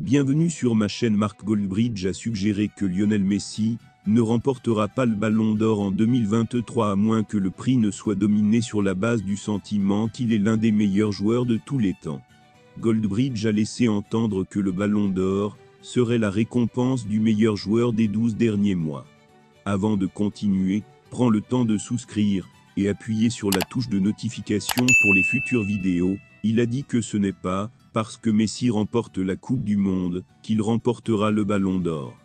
Bienvenue sur ma chaîne. Mark Goldbridge a suggéré que Lionel Messi ne remportera pas le Ballon d'Or en 2023 à moins que le prix ne soit dominé sur la base du sentiment qu'il est l'un des meilleurs joueurs de tous les temps. Goldbridge a laissé entendre que le Ballon d'Or serait la récompense du meilleur joueur des 12 derniers mois. Avant de continuer, prends le temps de souscrire et appuyer sur la touche de notification pour les futures vidéos. Il a dit que ce n'est pas parce que Messi remporte la Coupe du Monde qu'il remportera le Ballon d'Or.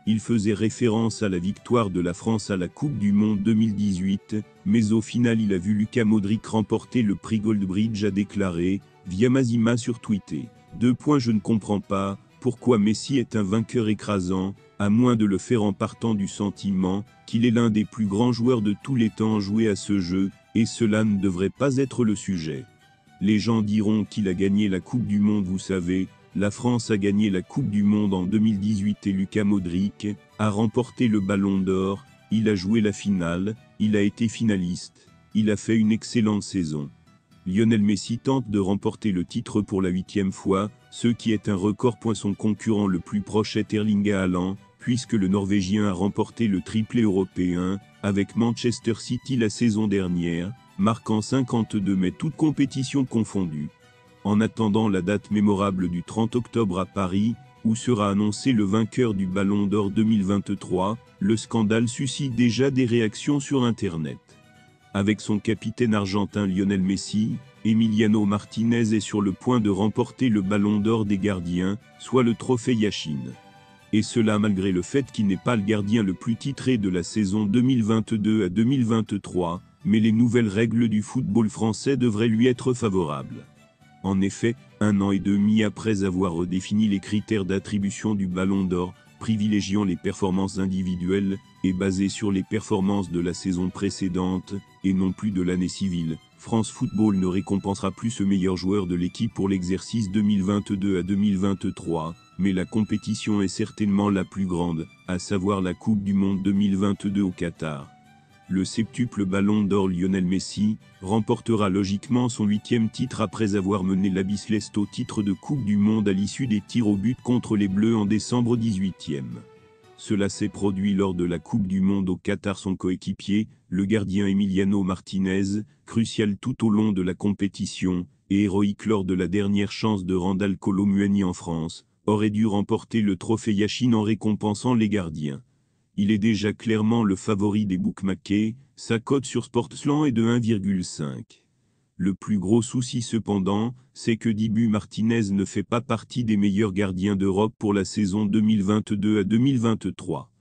Il faisait référence à la victoire de la France à la Coupe du Monde 2018, mais au final il a vu Luka Modric remporter le prix. Goldbridge a déclaré, via Mazima sur Twitter, Je ne comprends pas pourquoi Messi est un vainqueur écrasant, à moins de le faire en partant du sentiment qu'il est l'un des plus grands joueurs de tous les temps joués à ce jeu, et cela ne devrait pas être le sujet. Les gens diront qu'il a gagné la Coupe du Monde. Vous savez, la France a gagné la Coupe du Monde en 2018 et Luka Modric a remporté le Ballon d'Or. Il a joué la finale, il a été finaliste, il a fait une excellente saison. Lionel Messi tente de remporter le titre pour la 8e fois, ce qui est un record. Son concurrent le plus proche est Erling Haaland, puisque le Norvégien a remporté le triplé européen avec Manchester City la saison dernière, marquant 52 mais toutes compétitions confondues. En attendant la date mémorable du 30 octobre à Paris, où sera annoncé le vainqueur du Ballon d'Or 2023, le scandale suscite déjà des réactions sur Internet. Avec son capitaine argentin Lionel Messi, Emiliano Martinez est sur le point de remporter le Ballon d'Or des gardiens, soit le trophée Yashin. Et cela malgré le fait qu'il n'est pas le gardien le plus titré de la saison 2022 à 2023, mais les nouvelles règles du football français devraient lui être favorables. En effet, 1 an et demi après avoir redéfini les critères d'attribution du Ballon d'Or, privilégiant les performances individuelles et basées sur les performances de la saison précédente, et non plus de l'année civile, France Football ne récompensera plus ce meilleur joueur de l'équipe pour l'exercice 2022 à 2023, mais la compétition est certainement la plus grande, à savoir la Coupe du Monde 2022 au Qatar. Le septuple Ballon d'Or Lionel Messi remportera logiquement son 8e titre après avoir mené l'Abbie Céleste au titre de Coupe du Monde à l'issue des tirs au but contre les Bleus en décembre 18e. Cela s'est produit lors de la Coupe du Monde au Qatar. Son coéquipier, le gardien Emiliano Martinez, crucial tout au long de la compétition, et héroïque lors de la dernière chance de Randal Kolo Muani en France, aurait dû remporter le trophée Yashin en récompensant les gardiens. Il est déjà clairement le favori des bookmakers, sa cote sur Sportsland est de 1,5. Le plus gros souci cependant, c'est que Dibu Martinez ne fait pas partie des meilleurs gardiens d'Europe pour la saison 2022 à 2023.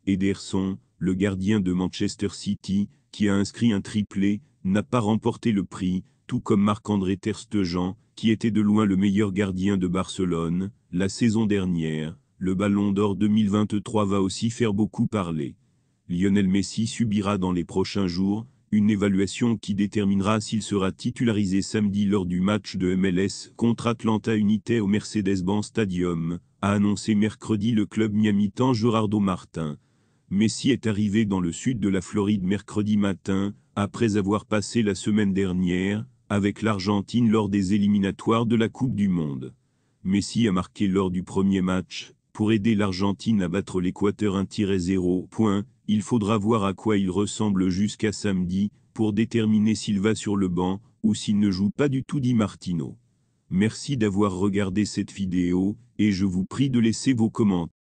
Ederson, le gardien de Manchester City, qui a inscrit un triplé, n'a pas remporté le prix, tout comme Marc-André ter Stegen, qui était de loin le meilleur gardien de Barcelone, la saison dernière. Le Ballon d'Or 2023 va aussi faire beaucoup parler. Lionel Messi subira dans les prochains jours une évaluation qui déterminera s'il sera titularisé samedi lors du match de MLS contre Atlanta United au Mercedes-Benz Stadium, a annoncé mercredi le club miamitain Gerardo Martin. Messi est arrivé dans le sud de la Floride mercredi matin, après avoir passé la semaine dernière avec l'Argentine lors des éliminatoires de la Coupe du Monde. Messi a marqué lors du premier match. Pour aider l'Argentine à battre l'Équateur 1-0, il faudra voir à quoi il ressemble jusqu'à samedi, pour déterminer s'il va sur le banc, ou s'il ne joue pas du tout, dit Martino. Merci d'avoir regardé cette vidéo, et je vous prie de laisser vos commentaires.